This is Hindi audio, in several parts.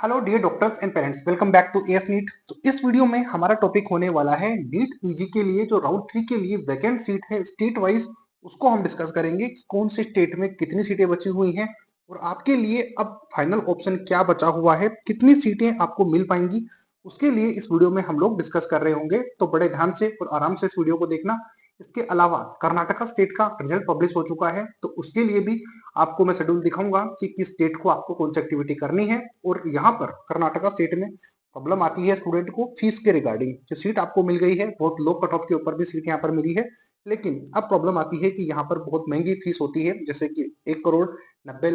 Hello dear doctors and parents, welcome back to AS NEET. तो इस वीडियो में हमारा टॉपिक होने वाला है नीट पीजी के लिए जो राउंड 3 के लिए वैकेंट सीट है स्टेट वाइज, उसको हम डिस्कस करेंगे कि कौन से स्टेट में कितनी सीटें बची हुई हैं और आपके लिए अब फाइनल ऑप्शन क्या बचा हुआ है, कितनी सीटें आपको मिल पाएंगी। उसके लिए इस वीडियो में हम लोग डिस्कस कर रहे होंगे, तो बड़े ध्यान से और आराम से इस वीडियो को देखना। इसके अलावा कर्नाटका स्टेट का रिजल्ट पब्लिश हो चुका है, तो उसके लिए भी आपको मैं शेड्यूल दिखाऊंगा कि किस स्टेट को आपको कौन सी एक्टिविटी करनी है। और यहाँ पर कर्नाटका स्टेट में प्रॉब्लम आती है स्टूडेंट को फीस के रिगार्डिंग। जो सीट आपको मिल गई है बहुत लो कट ऑफ के ऊपर भी सीट यहाँ पर मिली है, लेकिन अब प्रॉब्लम आती है कि यहाँ पर बहुत महंगी फीस होती है, जैसे कि 1 करोड़ 90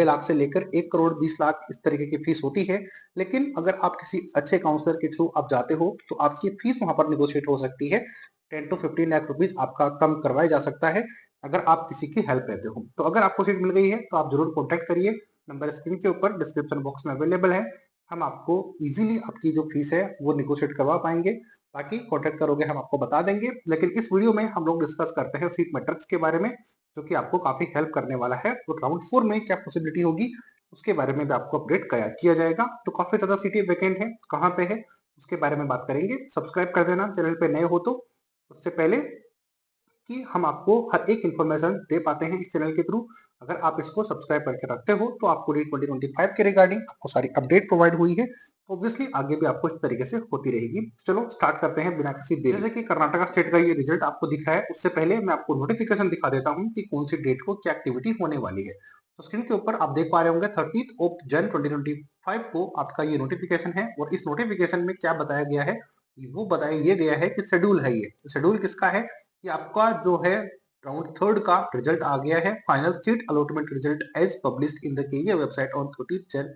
लाख से लेकर 1 करोड़ 20 लाख इस तरीके की फीस होती है। लेकिन अगर आप किसी अच्छे काउंसलर के थ्रू आप जाते हो तो आपकी फीस वहां पर निगोशिएट हो सकती है। 10 to 15 लाख रुपीज आपका कम करवाया जा सकता है अगर आप किसी की हेल्प लेते हो। तो अगर आपको सीट मिल गई है तो आप जरूर कॉन्टेक्ट करिए, नंबर स्क्रीन के ऊपर डिस्क्रिप्शन बॉक्स में अवेलेबल है। हम आपको इजीली आपकी जो फीस है वो निगोशिएट करवा पाएंगे। बाकी कॉन्टेक्ट करोगे हम आपको बता देंगे, लेकिन इस वीडियो में हम लोग डिस्कस करते हैं सीट मैट्रिक्स के बारे में, जो कि आपको काफी हेल्प करने वाला है। तो राउंड 4 में क्या पॉसिबिलिटी होगी उसके बारे में भी आपको अपडेट किया जाएगा। तो काफी ज्यादा सीटें वैकेंट है, कहाँ पे है उसके बारे में बात करेंगे। सब्सक्राइब कर देना चैनल पे नए हो तो, उससे पहले कि हम आपको हर एक इन्फॉर्मेशन दे पाते हैं इस चैनल के थ्रू। अगर आप इसको सब्सक्राइब करके रखते हो तो आपको नीट 2025 के रिगार्डिंग आपको सारी अपडेट प्रोवाइड हुई है, तो ऑब्वियसली आगे भी आपको इस तरीके से होती रहेगी। चलो स्टार्ट करते हैं बिना किसी देरी। जैसे कि कर्नाटका स्टेट का ये रिजल्ट आपको दिख रहा है, उससे पहले मैं आपको नोटिफिकेशन दिखा देता हूँ कि कौन सी डेट को क्या एक्टिविटी होने वाली है। तो स्क्रीन के ऊपर आप देख पा रहे होंगे 30 जन 2025 को आपका ये नोटिफिकेशन है, और इस नोटिफिकेशन में क्या बताया गया है, वो बताया ये गया है कि शेड्यूल है। ये शेड्यूल किसका है कि आपका जो है राउंड 3 का रिजल्ट आ गया है, final seat allotment result as published in the KEA website on 30 Jan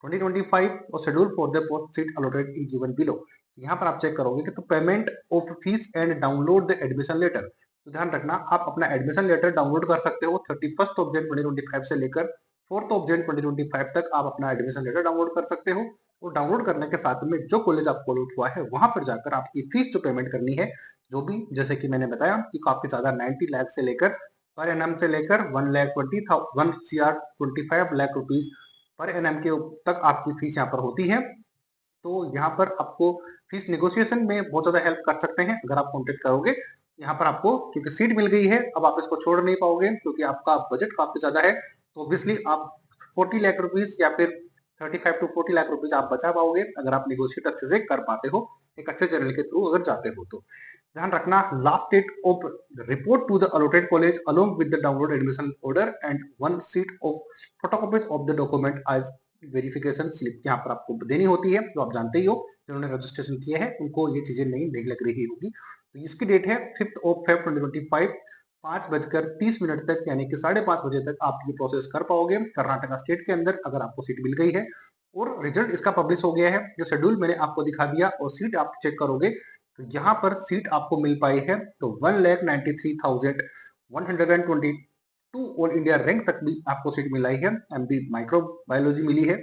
2025 और schedule for the post seat allotted in given below. तो यहाँ पर आप चेक करोगे कि तो payment of fees and download the admission letter. तो ध्यान रखना, आप अपना एडमिशन लेटर डाउनलोड कर सकते हो 31 जन 2025 से लेकर 4 जन 2025 तक आप अपना एडमिशन लेटर डाउनलोड कर सकते हो। और डाउनलोड करने के साथ में जो कॉलेज आपको अलॉट हुआ है वहां पर जाकर आपकी फीस जो पेमेंट करनी है, जो भी जैसे कि मैंने बताया कि काफी ज्यादा 90 लाख से लेकर पर एनएम से लेकर 1 lakh 25 lakh rupees per annum के तक आपकी फीस यहाँ पर होती है। तो यहाँ पर आपको फीस निगोशिएशन में बहुत ज्यादा हेल्प कर सकते हैं अगर आप कॉन्टेक्ट करोगे। यहाँ पर आपको क्योंकि सीट मिल गई है, अब आप इसको छोड़ नहीं पाओगे क्योंकि आपका बजट काफी ज्यादा है, तो ऑब्वियसली आप 40 लाख रुपीज या फिर 35 to 40 लाख रुपीज आप बचा पाओगे अगर आप निगोशिएट अच्छे से कर पाते हो, एक अच्छे चैनल के थ्रू अगर जाते हो तो। ध्यान रखना, last date of report to the allotted college along with the download admission order and 1 sheet of photocopies of the document आज वेरिफिकेशन स्लिप यहाँ पर आपको देनी होती है। तो आप जानते ही हो जिन्होंने रजिस्ट्रेशन किया है उनको ये चीजें नहीं लग रही होगी। तो इसकी डेट है 5 Feb 2025, 5:30 तक, यानी कि 5:30 बजे तक आप ये प्रोसेस कर पाओगे कर्नाटका स्टेट के अंदर अगर आपको सीट मिल गई है। और रिजल्ट इसका पब्लिश हो गया है, जो शेड्यूल मैंने आपको दिखा दिया, और सीट आप चेक करोगे तो यहाँ पर सीट आपको मिल पाई है तो 1,93,122 ऑल इंडिया रैंक तक भी आपको सीट मिलाई है। एमबी माइक्रो बायोलॉजी मिली है,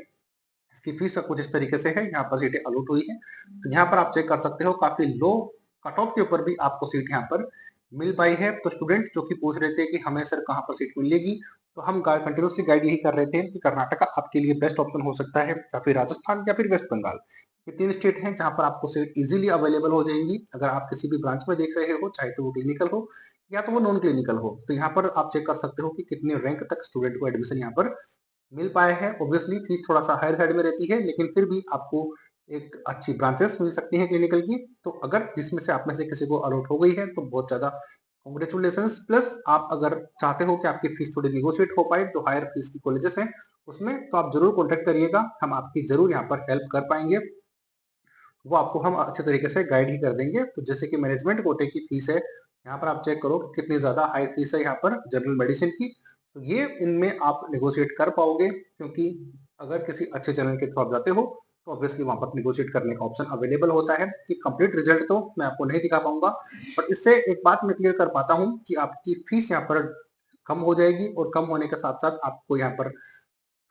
इसकी फीस कुछ इस तरीके से है, यहाँ पर सीटें अलॉट हुई है। तो यहाँ पर आप चेक कर सकते हो काफी लो कट ऑफ के ऊपर भी आपको सीट यहाँ पर मिल पाई है। तो स्टूडेंट जो कि पूछ रहे थे कि हमें सर कहाँ पर सीट मिलेगी, तो हम कंटिन्यूसली गाइड यही कर रहे थे कि कर्नाटका आपके लिए बेस्ट ऑप्शन हो सकता है, या फिर राजस्थान या फिर वेस्ट बंगाल। ये 3 स्टेट हैं जहां पर आपको सीट इजीली अवेलेबल हो जाएंगी अगर आप किसी भी ब्रांच में देख रहे हो, चाहे तो वो क्लिनिकल हो या तो वो नॉन क्लिनिकल हो। तो यहाँ पर आप चेक कर सकते हो कि कितने रैंक तक स्टूडेंट को एडमिशन यहाँ पर मिल पाए हैं। ऑब्वियसली फीस थोड़ा सा हायर साइड में रहती है, लेकिन फिर भी आपको एक अच्छी ब्रांचेस मिल सकती हैं क्लिनिकल की। तो अगर जिसमें से आप में से किसी को अलॉट हो गई है तो बहुत ज्यादा कॉन्ग्रेचुलेशन। प्लस आप अगर चाहते हो कि आपकी फीस थोड़ी निगोशिएट हो पाए जो हायर फीस की कॉलेजेस हैं उसमें, तो आप जरूर कॉन्टेक्ट करिएगा, हम आपकी जरूर यहाँ पर हेल्प कर पाएंगे। वो आपको हम अच्छे तरीके से गाइड ही कर देंगे। तो जैसे कि मैनेजमेंट कोटे की फीस है, यहाँ पर आप चेक करो कितनी ज्यादा हाई फीस है यहाँ पर जनरल मेडिसिन की। तो ये इनमें आप निगोशिएट कर पाओगे, क्योंकि अगर किसी अच्छे चैनल के थ्रू आप जाते हो तो ऑब्वियसली वहां पर निगोशिएट करने का ऑप्शन अवेलेबल होता है। कि कंप्लीट रिजल्ट तो मैं आपको नहीं दिखा पाऊंगा, बट इससे एक बात मैं क्लियर कर पाता हूँ कि आपकी फीस यहाँ पर कम हो जाएगी, और कम होने के साथ साथ आपको यहाँ पर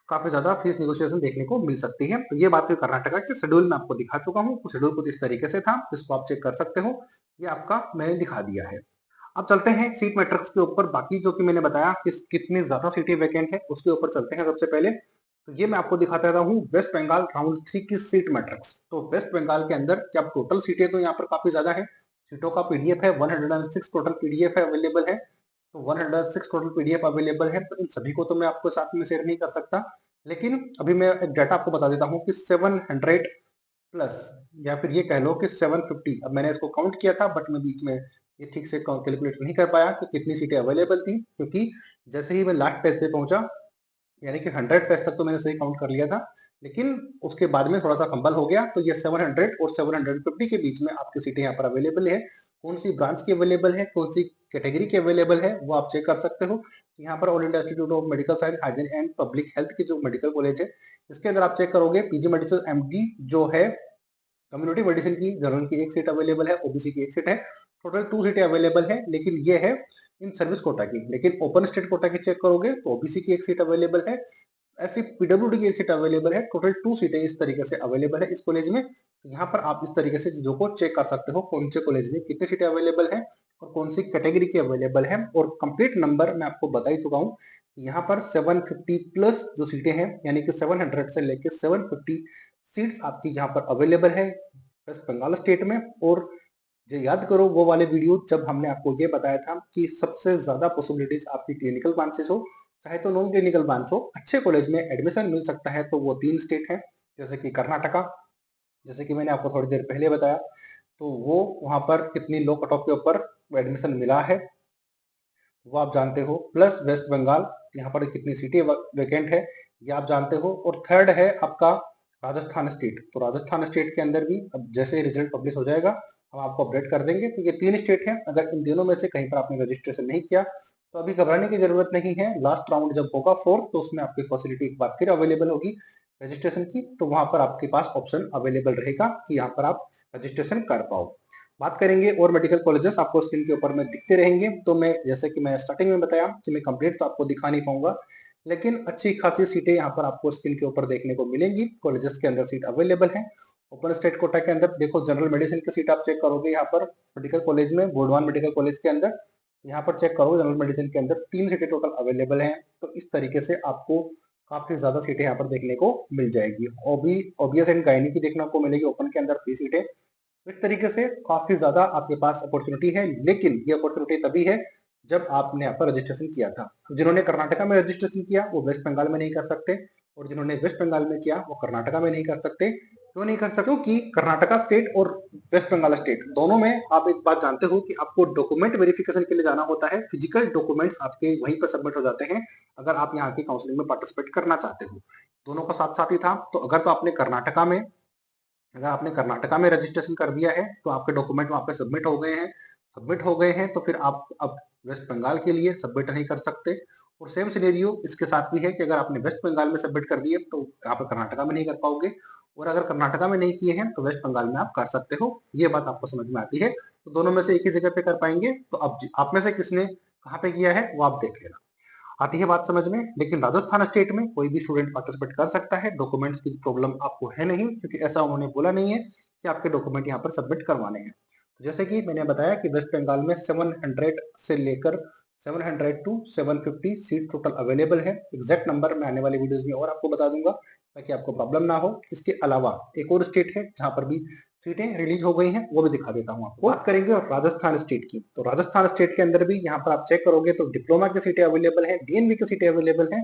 काफी ज्यादा फीस नेगोशिएशन देखने को मिल सकती है। तो ये बात हुई कर्नाटका के शेड्यूल में आपको दिखा चुका हूँ। तो शेड्यूल कुछ इस तरीके से था, जिसको आप चेक कर सकते हो, ये आपका मैंने दिखा दिया है। अब चलते हैं सीट मैट्रिक्स के ऊपर, बाकी जो कि मैंने बताया कि कितनी ज्यादा सीटें वैकेंट है उसके ऊपर चलते हैं सबसे पहले। तो ये मैं आपको दिखाता रहता हूँ वेस्ट बंगाल राउंड 3 की सीट मैट्रिक्स। तो वेस्ट बंगाल के अंदर क्या टोटल सीटें तो यहाँ पर काफी ज्यादा है, सीटों का पीडीएफ है 106 टोटल पीडीएफ है अवेलेबल है। तो 106 टोटल पीडीएफ अवेलेबल है, तो इन सभी को तो मैं आपको साथ में शेयर नहीं कर सकता, लेकिन अभी मैं एक डाटा आपको बता देता हूँ कि 700 प्लस, या फिर ये कह लो कि 750। अब मैंने इसको काउंट किया था बट मैं बीच में ये ठीक से कैलकुलेट नहीं कर पाया कि कितनी सीटें अवेलेबल थी, क्योंकि जैसे ही मैं लास्ट पेज पे पहुंचा, यानी कि 100 पेज तक तो मैंने सही काउंट कर लिया था, लेकिन उसके बाद में थोड़ा सा फंबल हो गया। तो ये 700 और 750 के बीच में आपकी सीटें यहाँ पर अवेलेबल है। कौन सी ब्रांच की अवेलेबल है, कौन सी कैटेगरी की अवेलेबल है, वो आप चेक कर सकते हो। यहाँ पर all India institute of medical science hygiene and public health की जो मेडिकल कॉलेज है, इसके अंदर आप चेक करोगे पीजी मेडिसिन एमडी जो है, कम्युनिटी मेडिसिन की जनरल की एक सीट अवेलेबल है, ओबीसी की एक सीट है, टोटल 2 सीटें अवेलेबल है, लेकिन ये है इन सर्विस कोटा की। लेकिन ओपन स्टेट कोटा की चेक करोगे तो ओबीसी की एक सीट अवेलेबल है, ऐसी पीडब्ल्यूडी की एक सीट अवेलेबल है, टोटल 2 सीटें इस तरीके से अवेलेबल है इस कॉलेज में। तो यहाँ पर आप इस तरीके से चीजों को चेक कर सकते हो, कौन से कॉलेज में कितनी सीटें अवेलेबल है और कौन सी कैटेगरी की अवेलेबल है। और कंप्लीट नंबर मैं आपको बता ही चुका हूँ कि यहाँ पर 750 प्लस जो सीटें हैं, यानी कि 700 से लेकर 750 सीट्स आपकी यहाँ पर अवेलेबल है वेस्ट बंगाल स्टेट में। और जो याद करो वो वाले वीडियो जब हमने आपको ये बताया था कि सबसे ज्यादा पॉसिबिलिटीज आपकी क्लिनिकल ब्रांचेस हो चाहे तो नॉन क्लिनिकल ब्रांच हो, अच्छे कॉलेज में एडमिशन मिल सकता है, तो वो 3 स्टेट है, जैसे कि कर्नाटका, जैसे कि मैंने आपको थोड़ी देर पहले बताया, तो वो वहां पर कितनी लो कट ऑफ के ऊपर एडमिशन मिला है वो आप जानते हो, प्लस वेस्ट बंगाल यहाँ पर कितनी सीटें वैकेंट है ये आप जानते हो। और थर्ड है आपका राजस्थान स्टेट। तो राजस्थान स्टेट के अंदर भी अब जैसे रिजल्ट पब्लिश हो जाएगा हम आपको अपडेट कर देंगे। तो ये 3 स्टेट है, अगर इन तीनों में से कहीं पर आपने रजिस्ट्रेशन नहीं किया तो अभी घबराने की जरूरत नहीं है। लास्ट राउंड जब होगा फोर्थ, तो उसमें आपकी फैसिलिटी एक बार फिर अवेलेबल होगी रजिस्ट्रेशन की, तो वहां पर आपके पास ऑप्शन अवेलेबल रहेगा कि यहाँ पर आप रजिस्ट्रेशन कर पाओ। बात करेंगे और मेडिकल कॉलेजेस आपको स्क्रीन के ऊपर में दिखते रहेंगे। तो मैं जैसे कि मैं स्टार्टिंग में बताया कि मैं कंप्लीट तो आपको दिखा नहीं पाऊंगा, लेकिन अच्छी खासी सीटें यहाँ पर आपको स्क्रीन के ऊपर देखने को मिलेंगी। कॉलेजेस के अंदर सीट अवेलेबल है। ओपन स्टेट कोटा के अंदर देखो जनरल मेडिसिन की सीट आप चेक करोगे यहाँ पर मेडिकल कॉलेज में, बोर्डवान मेडिकल कॉलेज के अंदर यहाँ पर चेक करोगे जनरल मेडिसिन के अंदर 3 सीटें टोटल अवेलेबल हैं। तो इस तरीके से आपको काफी ज्यादा सीटें यहाँ पर देखने को मिल जाएगी। ओबीएस एंड गायनी की देखने को मिलेगी ओपन के अंदर 3 सीटें। इस तरीके से काफी ज्यादा आपके पास अपॉर्चुनिटी है, लेकिन ये अपॉर्चुनिटी तभी है जब आपने यहाँ पर रजिस्ट्रेशन किया था। जिन्होंने कर्नाटका में रजिस्ट्रेशन किया वो वेस्ट बंगाल में नहीं कर सकते, और जिन्होंने वेस्ट बंगाल में किया वो कर्नाटका में नहीं कर सकते। क्यों नहीं कर सकते? क्योंकि कर्नाटका स्टेट और वेस्ट बंगाल स्टेट दोनों में आप एक बात जानते हो कि आपको डॉक्यूमेंट वेरिफिकेशन के लिए जाना होता है, फिजिकल डॉक्यूमेंट्स आपके वहीं पर सबमिट हो जाते हैं अगर आप यहाँ की काउंसलिंग में पार्टिसिपेट करना चाहते हो। दोनों का साथ साथ ही था। तो अगर आपने कर्नाटका में रजिस्ट्रेशन कर दिया है तो आपके डॉक्यूमेंट वहां पे सबमिट हो गए हैं, तो फिर आप अब वेस्ट बंगाल के लिए सबमिट नहीं कर सकते। और सेम सिनेरियो इसके साथ भी है कि अगर आपने वेस्ट बंगाल में सबमिट कर दिए तो यहाँ पर कर्नाटका में नहीं कर पाओगे, और अगर कर्नाटका में नहीं किए हैं तो वेस्ट बंगाल में आप कर सकते हो। ये बात आपको समझ में आती है? तो दोनों में से एक ही जगह पे कर पाएंगे। तो अब आप में से किसने कहाँ पे किया है वो आप देख लेना। आती है बात समझ में? लेकिन राजस्थान स्टेट में कोई भी स्टूडेंट पार्टिसिपेट कर सकता है, डॉक्यूमेंट्स की प्रॉब्लम आपको है नहीं, क्योंकि ऐसा उन्होंने बोला नहीं है कि आपके डॉक्यूमेंट यहाँ पर सबमिट करवाने हैं। तो जैसे कि मैंने बताया कि वेस्ट बंगाल में 700 से लेकर 700 टू 750 सीट टोटल अवेलेबल है। एग्जैक्ट नंबर मैं आने वाली वीडियोस में और आपको बता दूंगा ताकि आपको प्रॉब्लम ना हो। इसके अलावा एक और स्टेट है जहां पर भी सीटें रिलीज हो गई हैं, वो भी दिखा देता हूँ आपको। बात करेंगे राजस्थान स्टेट की। तो राजस्थान स्टेट के अंदर भी यहाँ पर आप चेक करोगे तो डिप्लोमा की सीटें अवेलेबल है, डीएनबी की सीटें अवेलेबल है,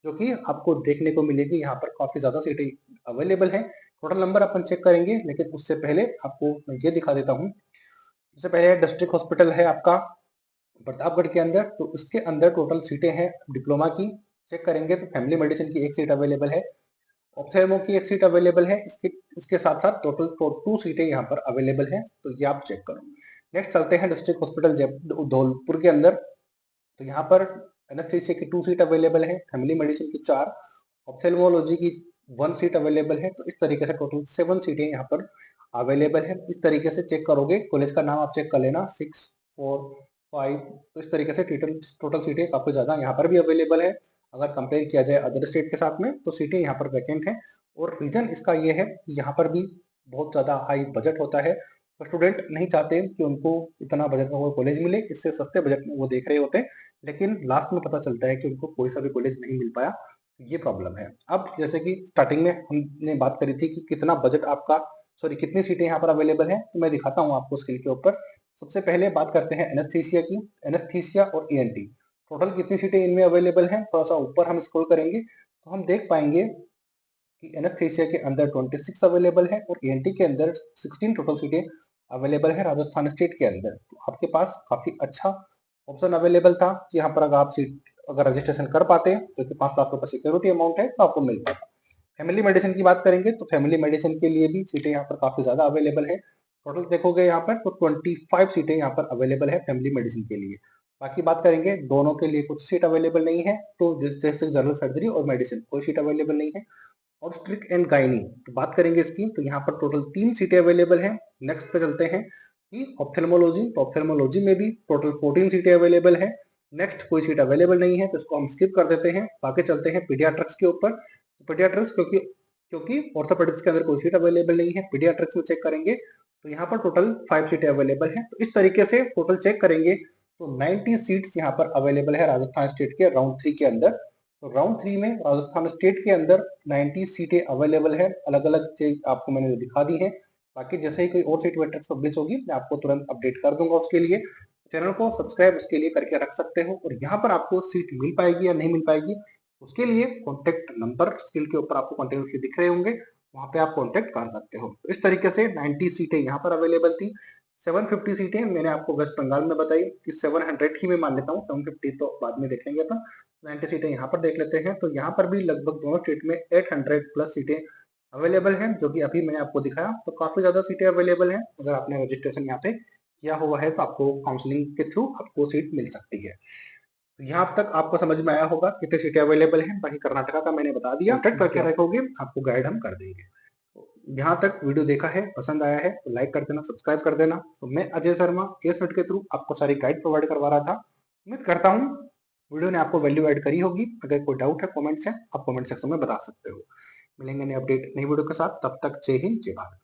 जो कि आपको देखने को मिलेगी यहाँ पर काफी ज्यादा सीटें अवेलेबल है। टोटल नंबर अपन चेक करेंगे, लेकिन उससे पहले आपको मैं ये दिखा देता हूँ। सबसे पहले डिस्ट्रिक्ट हॉस्पिटल है आपका प्रतापगढ़ के अंदर, तो इसके अंदर टोटल सीटें हैं डिप्लोमा की। चेक करेंगे तो फैमिली मेडिसिन की एक सीट अवेलेबल है, ऑप्थेल्मो की एक सीट अवेलेबल है, इसके साथ साथ टोटल 2 सीटें यहाँ पर अवेलेबल है। तो ये आप चेक करो। नेक्स्ट चलते हैं डिस्ट्रिक्ट हॉस्पिटल धौलपुर के अंदर। तो यहाँ पर एनेस्थीसिया की 2 सीट अवेलेबल है, फैमिली मेडिसिन की 4, ऑप्थेल्मोलॉजी की 1 सीट अवेलेबल है। तो इस तरीके से टोटल 7 सीटें यहाँ पर अवेलेबल है। इस तरीके से चेक करोगे, कॉलेज का नाम आप चेक कर लेना 6, 4, 5। तो इस तरीके से टोटल सीटें काफी ज्यादा यहाँ पर भी अवेलेबल है। अगर कंपेयर किया जाए अदर स्टेट के साथ में तो सीटें यहाँ पर वैकेंट है। और रीजन इसका ये है कि यहाँ पर भी बहुत ज्यादा हाई बजट होता है, तो स्टूडेंट नहीं चाहते कि उनको इतना बजट में वो कॉलेज मिले, इससे सस्ते बजट में वो देख रहे होते हैं, लेकिन लास्ट में पता चलता है कि उनको कोई सा भी कॉलेज नहीं मिल पाया। ये प्रॉब्लम है। अब जैसे कि स्टार्टिंग में हमने बात करी थी कि कितना बजट आपका, सॉरी कितनी सीटें यहाँ पर अवेलेबल है, तो मैं दिखाता हूँ आपको स्क्रीन के ऊपर। सबसे पहले बात करते हैं एनेस्थीसिया की। एनेस्थीसिया और ईएनटी टोटल कितनी सीटें इनमें अवेलेबल हैं। थोड़ा सा ऊपर हम स्क्रॉल करेंगे तो हम देख पाएंगे कि एनेस्थीसिया के अंदर 26 अवेलेबल है और ईएनटी के अंदर 16 टोटल सीटें अवेलेबल है राजस्थान स्टेट के अंदर। तो आपके पास काफी अच्छा ऑप्शन अवेलेबल था कि यहाँ पर अगर आप सीट अगर रजिस्ट्रेशन कर पाते तो 5 लाख रुपए सिक्योरिटी अमाउंट है तो आपको मिल पाता। फैमिली मेडिसिन की बात करेंगे तो फैमिली मेडिसिन के लिए भी सीटें यहाँ पर काफी ज्यादा अवेलेबल है। टोटल देखोगे यहाँ पर तो 25 सीटें यहाँ पर अवेलेबल है फैमिली मेडिसिन के लिए। बाकी बात करेंगे दोनों के लिए कुछ सीट अवेलेबल नहीं है, तो जैसे जनरल सर्जरी और मेडिसिन कोई सीट अवेलेबल नहीं है। ऑब्स्ट्रिक एंड गायनी तो बात करेंगे इसकी, तो यहाँ पर टोटल 3 सीटें अवेलेबल हैं। नेक्स्ट पे चलते हैं कि ऑप्थेल्मोलॉजी, तो ऑप्थेल्मोलॉजी में भी टोटल 14 सीटें अवेलेबल है। नेक्स्ट कोई सीट अवेलेबल नहीं है तो इसको हम स्किप कर देते हैं। बाकी चलते हैं पीडियाट्रिक्स के ऊपर। पीडियाट्रिक्स क्योंकि क्योंकि ऑर्थोपेडिक्स के अंदर कोई सीट अवेलेबल नहीं है, पीडियाट्रिक्स में चेक करेंगे तो यहाँ पर टोटल 5 सीटें अवेलेबल है। तो इस तरीके से टोटल चेक करेंगे तो 90 सीट्स यहाँ पर अवेलेबल है राजस्थान स्टेट के राउंड 3 के अंदर। तो राउंड 3 में राजस्थान स्टेट के अंदर 90 सीटें अवेलेबल है, अलग अलग चीज आपको मैंने दिखा दी है। बाकी जैसे ही कोई और सीट मैट्रिक्स पब्लिश होगी मैं आपको तुरंत अपडेट कर दूंगा। उसके लिए चैनल को सब्सक्राइब उसके लिए करके रख सकते हो। और यहाँ पर आपको सीट मिल पाएगी या नहीं मिल पाएगी उसके लिए कॉन्टेक्ट नंबर स्क्रीन के ऊपर आपको कॉन्टेक्ट दिख रहे होंगे, वहां पे आप कॉन्टेक्ट कर सकते हो। तो इस तरीके से 90 सीटें यहाँ पर अवेलेबल थी। 750 सीटें मैंने आपको वेस्ट बंगाल में बताई कि 700 ही मैं मान लेता हूँ, 750 तो बाद में देख लेंगे अपन। 90 सीटें यहाँ पर देख लेते हैं, तो यहाँ पर भी लगभग दोनों स्टेट में 800 प्लस सीटें अवेलेबल हैं, जो कि अभी मैंने आपको दिखाया। तो काफी ज्यादा सीटें अवेलेबल हैं। अगर आपने रजिस्ट्रेशन यहाँ पे किया हुआ है तो आपको काउंसलिंग के थ्रू आपको सीट मिल सकती है। तो यहाँ तक आपको समझ में आया होगा कितने सीटें अवेलेबल हैं। बाकी कर्नाटका का मैंने बता दिया, कॉन्टेक्ट करके रखोगे आपको गाइड हम कर देंगे। यहाँ तक वीडियो देखा है, पसंद आया है तो लाइक कर देना, सब्सक्राइब कर देना। तो मैं अजय शर्मा एसनेट के थ्रू आपको सारी गाइड प्रोवाइड करवा रहा था। उम्मीद करता हूँ वीडियो ने आपको वैल्यू ऐड करी होगी। अगर कोई डाउट है कमेंट से आप कमेंट सेक्शन में बता सकते हो। मिलेंगे नए अपडेट नई वीडियो के साथ, तब तक जय हिंद जय भारत।